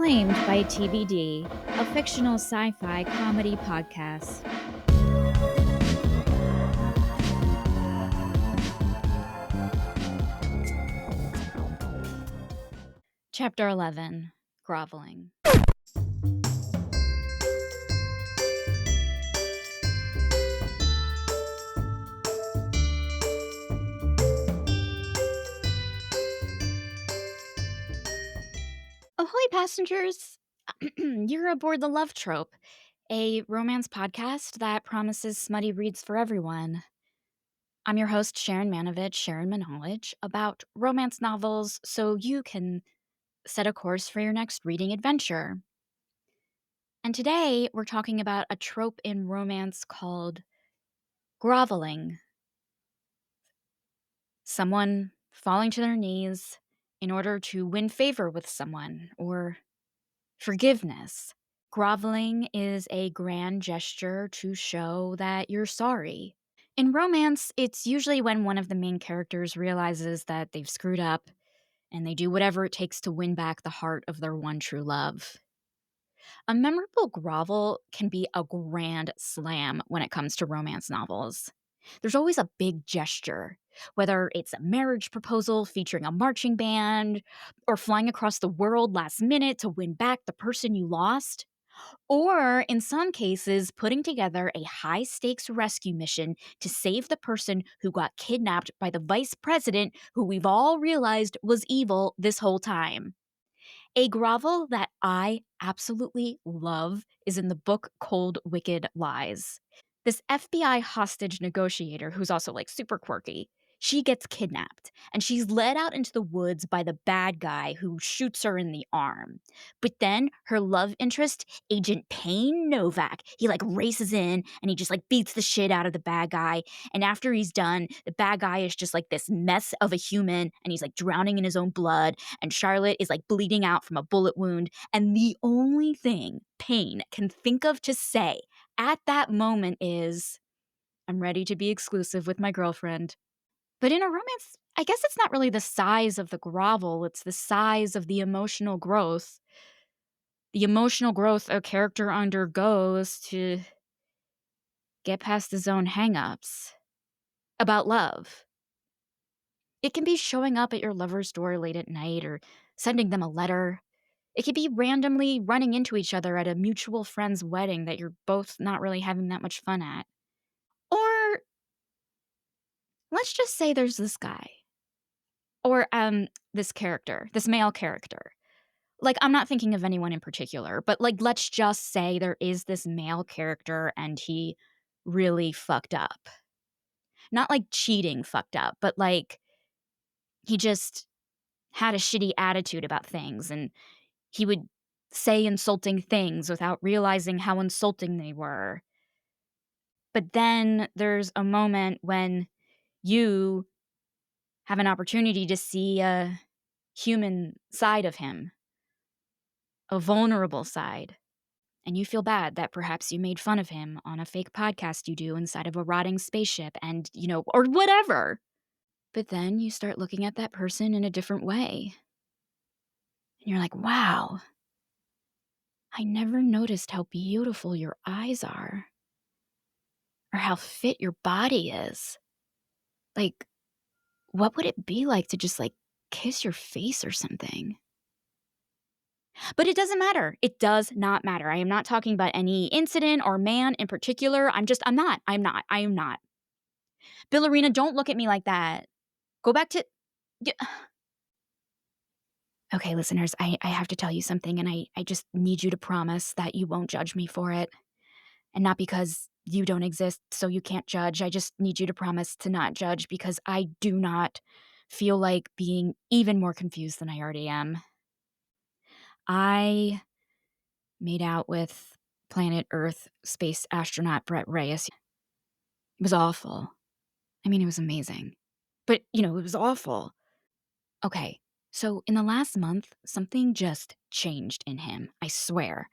Acclaimed by TBD, a fictional sci-fi comedy podcast. Chapter 11, Groveling. Ahoy, passengers! You're aboard the Love Trope, a romance podcast that promises smutty reads for everyone. I'm your host, Sharon Manovich, about romance novels so you can set a course for your next reading adventure. And today, we're talking about a trope in romance called groveling. Someone falling to their knees in order to win favor with someone, or forgiveness. Groveling is a grand gesture to show that you're sorry. In romance, it's usually when one of the main characters realizes that they've screwed up and they do whatever it takes to win back the heart of their one true love. A memorable grovel can be a grand slam when it comes to romance novels. There's always a big gesture, whether it's a marriage proposal featuring a marching band, or flying across the world last minute to win back the person you lost, or in some cases, putting together a high stakes rescue mission to save the person who got kidnapped by the vice president who we've all realized was evil this whole time. A grovel that I absolutely love is in the book Cold Wicked Lies. This FBI hostage negotiator, who's also like super quirky, she gets kidnapped and she's led out into the woods by the bad guy who shoots her in the arm. But then her love interest, Agent Payne Novak, he like races in and he just like beats the shit out of the bad guy. And after he's done, the bad guy is just like this mess of a human and he's like drowning in his own blood. And Charlotte is like bleeding out from a bullet wound. And the only thing Payne can think of to say at that moment is, I'm ready to be exclusive with my girlfriend. But in a romance, I guess it's not really the size of the grovel, it's the size of the emotional growth. The emotional growth a character undergoes to get past his own hangups about love. It can be showing up at your lover's door late at night or sending them a letter. It could be randomly running into each other at a mutual friend's wedding that you're both not really having that much fun at. Or let's just say there's this guy. Or this character, this male character. Like, I'm not thinking of anyone in particular, but like, let's just say there is this male character and he really fucked up. Not like cheating fucked up, but like he just had a shitty attitude about things and he would say insulting things without realizing how insulting they were. But then there's a moment when you have an opportunity to see a human side of him, a vulnerable side. And you feel bad that perhaps you made fun of him on a fake podcast you do inside of a rotting spaceship and, or whatever. But then you start looking at that person in a different way. And you're like, wow, I never noticed how beautiful your eyes are. Or how fit your body is. Like, what would it be like to just kiss your face or something? But it doesn't matter. It does not matter. I am not talking about any incident or man in particular. I'm not. Billerina, don't look at me like that. Go back to... Okay, listeners, I have to tell you something, and I just need you to promise that you won't judge me for it. And not because you don't exist, so you can't judge. I just need you to promise to not judge because I do not feel like being even more confused than I already am. I made out with planet Earth space astronaut Brett Reyes. It was awful. I mean, it was amazing. But, it was awful. Okay, so in the last month, something just changed in him, I swear.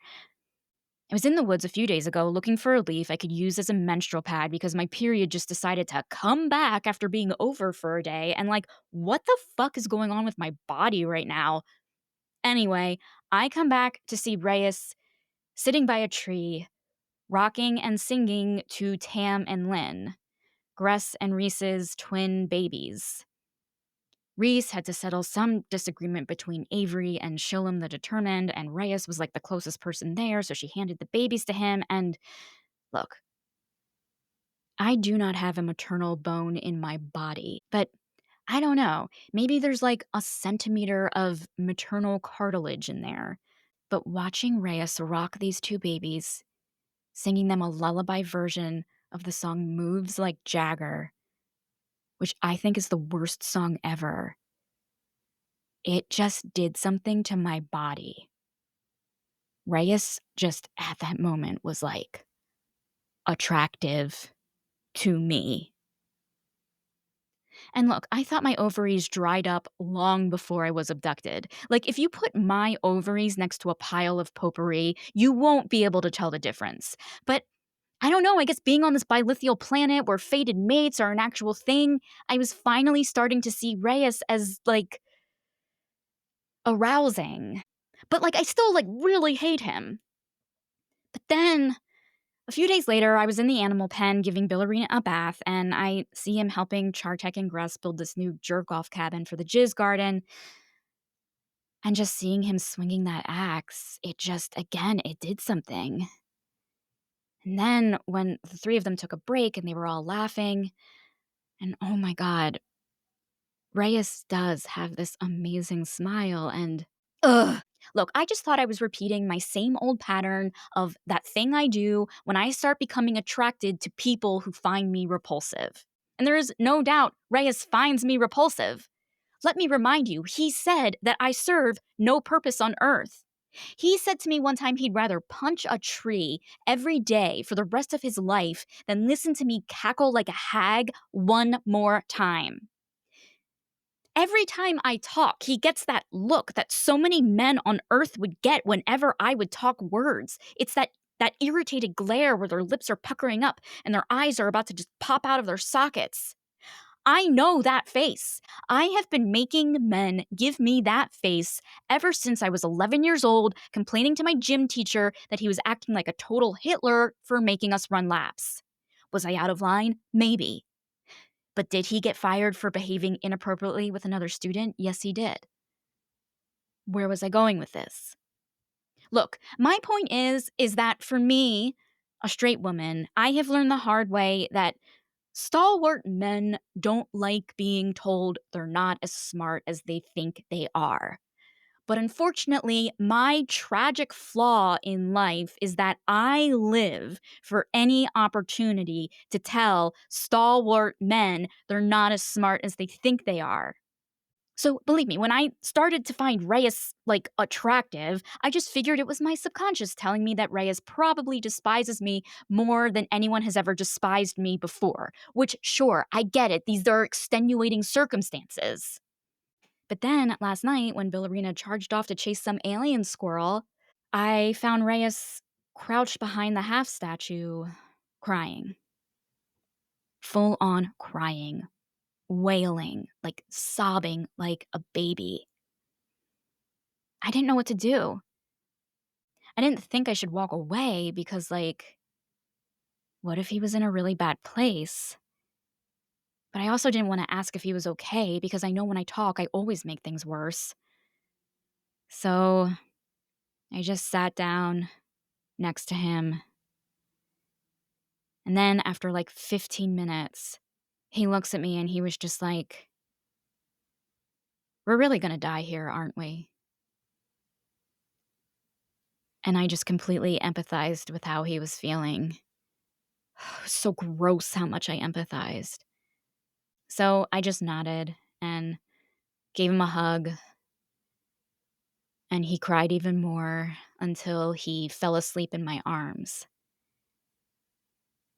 I was in the woods a few days ago looking for a leaf I could use as a menstrual pad because my period just decided to come back after being over for a day, and what the fuck is going on with my body right now? Anyway, I come back to see Reyes sitting by a tree, rocking and singing to Tam and Lynn, Gress and Reese's twin babies. Reese had to settle some disagreement between Avery and Shillam the Determined, and Reyes was like the closest person there, so she handed the babies to him. And look, I do not have a maternal bone in my body, but I don't know. Maybe there's like a centimeter of maternal cartilage in there. But watching Reyes rock these two babies, singing them a lullaby version of the song Moves Like Jagger, which I think is the worst song ever, it just did something to my body. Reyes just at that moment was like attractive to me. And look, I thought my ovaries dried up long before I was abducted. Like, if you put my ovaries next to a pile of potpourri, you won't be able to tell the difference. But I don't know, I guess being on this bilithial planet where fated mates are an actual thing, I was finally starting to see Reyes as, like, arousing. But, like, I still, like, really hate him. But then, a few days later, I was in the animal pen giving Billerina a bath, and I see him helping Chartek and Gress build this new jerk-off cabin for the Jizz Garden. And just seeing him swinging that axe, it just, again, it did something. And then when the three of them took a break and they were all laughing, and oh my God, Reyes does have this amazing smile and ugh. Look, I just thought I was repeating my same old pattern of that thing I do when I start becoming attracted to people who find me repulsive. And there is no doubt Reyes finds me repulsive. Let me remind you, he said that I serve no purpose on earth. He said to me one time he'd rather punch a tree every day for the rest of his life than listen to me cackle like a hag one more time. Every time I talk, he gets that look that so many men on earth would get whenever I would talk words. It's that irritated glare where their lips are puckering up and their eyes are about to just pop out of their sockets. I know that face. I have been making men give me that face ever since I was 11 years old, complaining to my gym teacher that he was acting like a total Hitler for making us run laps. Was I out of line? Maybe. But did he get fired for behaving inappropriately with another student? Yes, he did. Where was I going with this? Look, my point is that for me, a straight woman, I have learned the hard way that stalwart men don't like being told they're not as smart as they think they are. But unfortunately, my tragic flaw in life is that I live for any opportunity to tell stalwart men they're not as smart as they think they are. So believe me, when I started to find Reyes, like, attractive, I just figured it was my subconscious telling me that Reyes probably despises me more than anyone has ever despised me before. Which, sure, I get it. These are extenuating circumstances. But then, last night, when Billerina charged off to chase some alien squirrel, I found Reyes crouched behind the half statue, crying. Full on crying. Wailing, like sobbing like a baby. I didn't know what to do. I didn't think I should walk away because, like, what if he was in a really bad place? But I also didn't want to ask if he was okay because I know when I talk, I always make things worse. So I just sat down next to him. And then after like 15 minutes, he looks at me and he was just like, "We're really going to die here, aren't we?" And I just completely empathized with how he was feeling. It was so gross how much I empathized. So I just nodded and gave him a hug, and he cried even more until he fell asleep in my arms.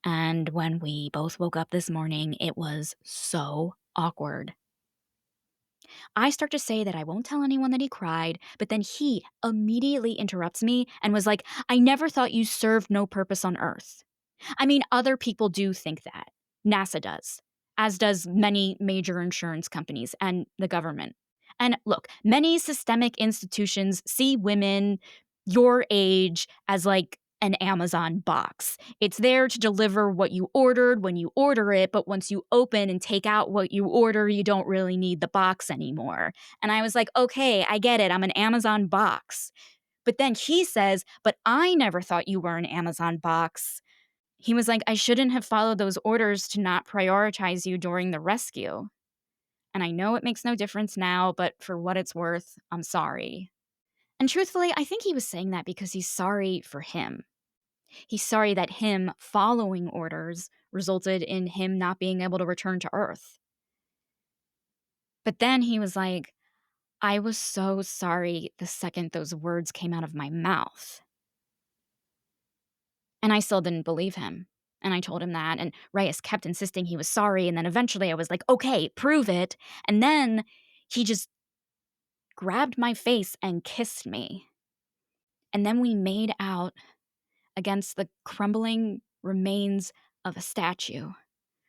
And when we both woke up this morning, it was so awkward. I start to say that I won't tell anyone that he cried, but then he immediately interrupts me and was like, "I never thought you served no purpose on Earth." I mean, other people do think that. NASA does, as does many major insurance companies and the government. And look, many systemic institutions see women your age as like an Amazon box. It's there to deliver what you ordered when you order it, but once you open and take out what you order, you don't really need the box anymore. And I was like, okay, I get it. I'm an Amazon box. But then he says, but I never thought you were an Amazon box. He was like, I shouldn't have followed those orders to not prioritize you during the rescue. And I know it makes no difference now, but for what it's worth, I'm sorry. And truthfully, I think he was saying that because he's sorry for him. He's sorry that him following orders resulted in him not being able to return to Earth. But then he was like, I was so sorry the second those words came out of my mouth. And I still didn't believe him. And I told him that. And Reyes kept insisting he was sorry. And then eventually I was like, okay, prove it. And then he just grabbed my face and kissed me. And then we made out against the crumbling remains of a statue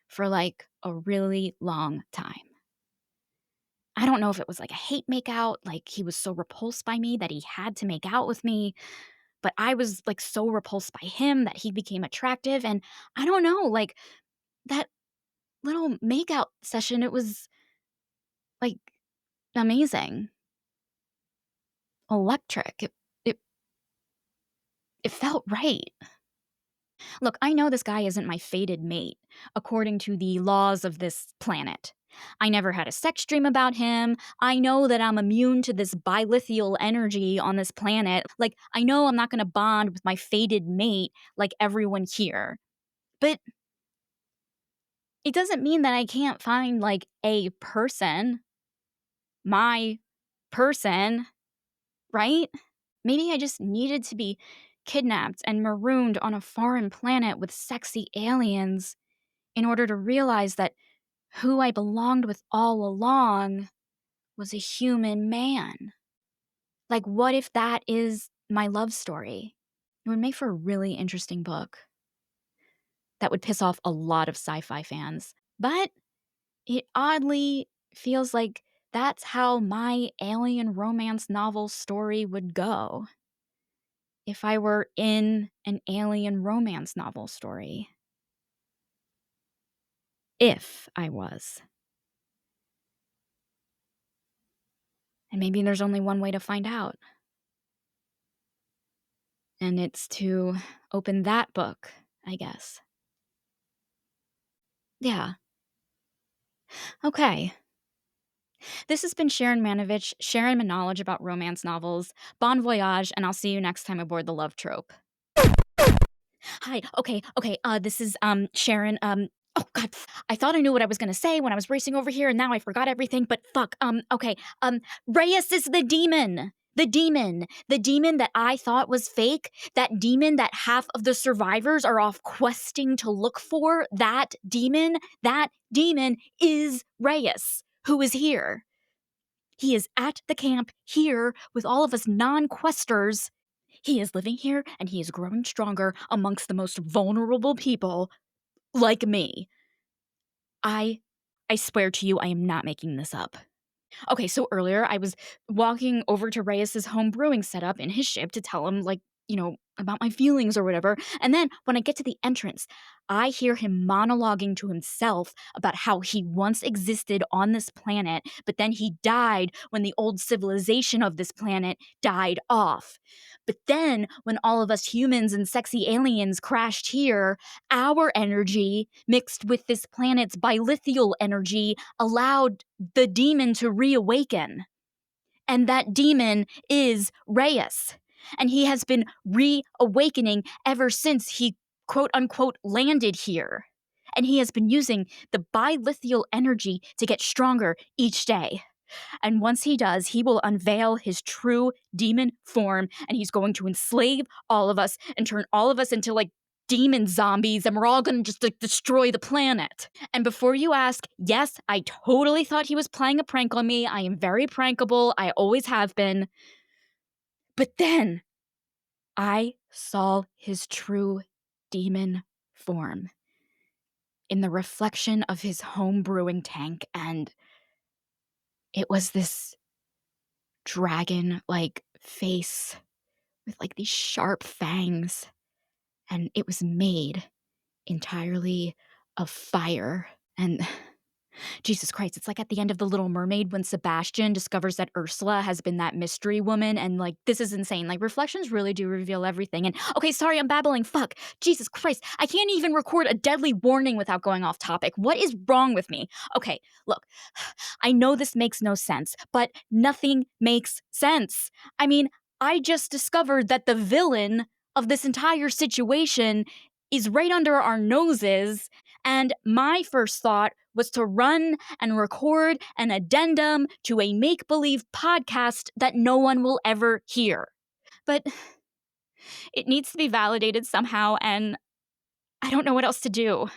for like a really long time. I don't know if it was like a hate makeout, like he was so repulsed by me that he had to make out with me, but I was like so repulsed by him that he became attractive. And I don't know, like that little makeout session, it was like amazing, electric. It, it felt right. Look, I know this guy isn't my fated mate, according to the laws of this planet. I never had a sex dream about him. I know that I'm immune to this bilithial energy on this planet. Like, I know I'm not going to bond with my fated mate like everyone here. But it doesn't mean that I can't find, like, a person, my person, right? Maybe I just needed to be kidnapped and marooned on a foreign planet with sexy aliens in order to realize that who I belonged with all along was a human man. Like, what if that is my love story? It would make for a really interesting book that would piss off a lot of sci fi fans. But it oddly feels like that's how my alien romance novel story would go if I were in an alien romance novel story. If I was. And maybe there's only one way to find out. And it's to open that book, I guess. Yeah. Okay. This has been Sharon Manovich, sharing my knowledge about romance novels. Bon voyage, and I'll see you next time aboard the Love Trope. Hi. Okay. This is Sharon. Oh God, I thought I knew what I was gonna say when I was racing over here, and now I forgot everything. But fuck. Okay. Reyes is the demon. The demon that I thought was fake. That demon that half of the survivors are off questing to look for. That demon. That demon is Reyes, who is here. He is at the camp here with all of us non-questers. He is living here and he is growing stronger amongst the most vulnerable people like me. I swear to you, I am not making this up. Okay, so earlier I was walking over to Reyes's home brewing setup in his ship to tell him, like, about my feelings or whatever. And then when I get to the entrance, I hear him monologuing to himself about how he once existed on this planet, but then he died when the old civilization of this planet died off. But then when all of us humans and sexy aliens crashed here, our energy mixed with this planet's bilithial energy allowed the demon to reawaken. And that demon is Reyes. And he has been reawakening ever since he quote unquote landed here. And he has been using the bilithial energy to get stronger each day. And once he does, he will unveil his true demon form and he's going to enslave all of us and turn all of us into like demon zombies, and we're all gonna just like destroy the planet. And before you ask, yes, I totally thought he was playing a prank on me. I am very prankable. I always have been. But then I saw his true demon form in the reflection of his home brewing tank, and it was this dragon-like face with like these sharp fangs, and it was made entirely of fire. And Jesus Christ, it's like at the end of The Little Mermaid when Sebastian discovers that Ursula has been that mystery woman, and like, this is insane. Like, reflections really do reveal everything. And okay, sorry, I'm babbling. Fuck. Jesus Christ, I can't even record a deadly warning without going off topic. What is wrong with me? Okay, look, I know this makes no sense, but nothing makes sense. I mean, I just discovered that the villain of this entire situation is right under our noses, and my first thought was to run and record an addendum to a make-believe podcast that no one will ever hear. But it needs to be validated somehow, and I don't know what else to do.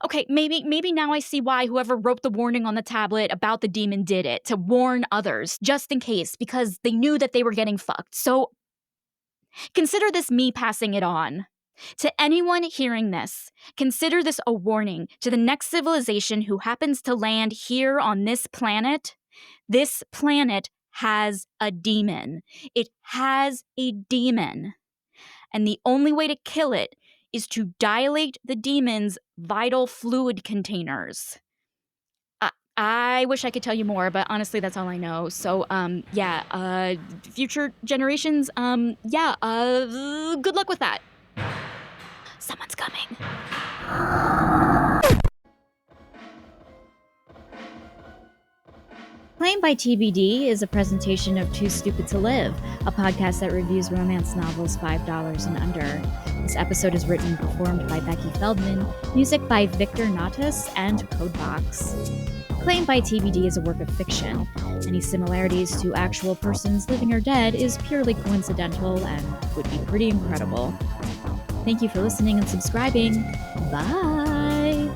Okay, maybe now I see why whoever wrote the warning on the tablet about the demon did it, to warn others, just in case, because they knew that they were getting fucked. So consider this me passing it on. To anyone hearing this, consider this a warning to the next civilization who happens to land here on this planet. This planet has a demon. It has a demon. And the only way to kill it is to dilate the demon's vital fluid containers. I wish I could tell you more, but honestly, that's all I know. So, future generations, good luck with that. Someone's coming. Claimed by TBD is a presentation of Too Stupid to Live, a podcast that reviews romance novels $5 and under. This episode is written and performed by Becky Feldman, music by Victor Natas and Codebox. Claimed by TBD is a work of fiction. Any similarities to actual persons living or dead is purely coincidental and would be pretty incredible. Thank you for listening and subscribing. Bye!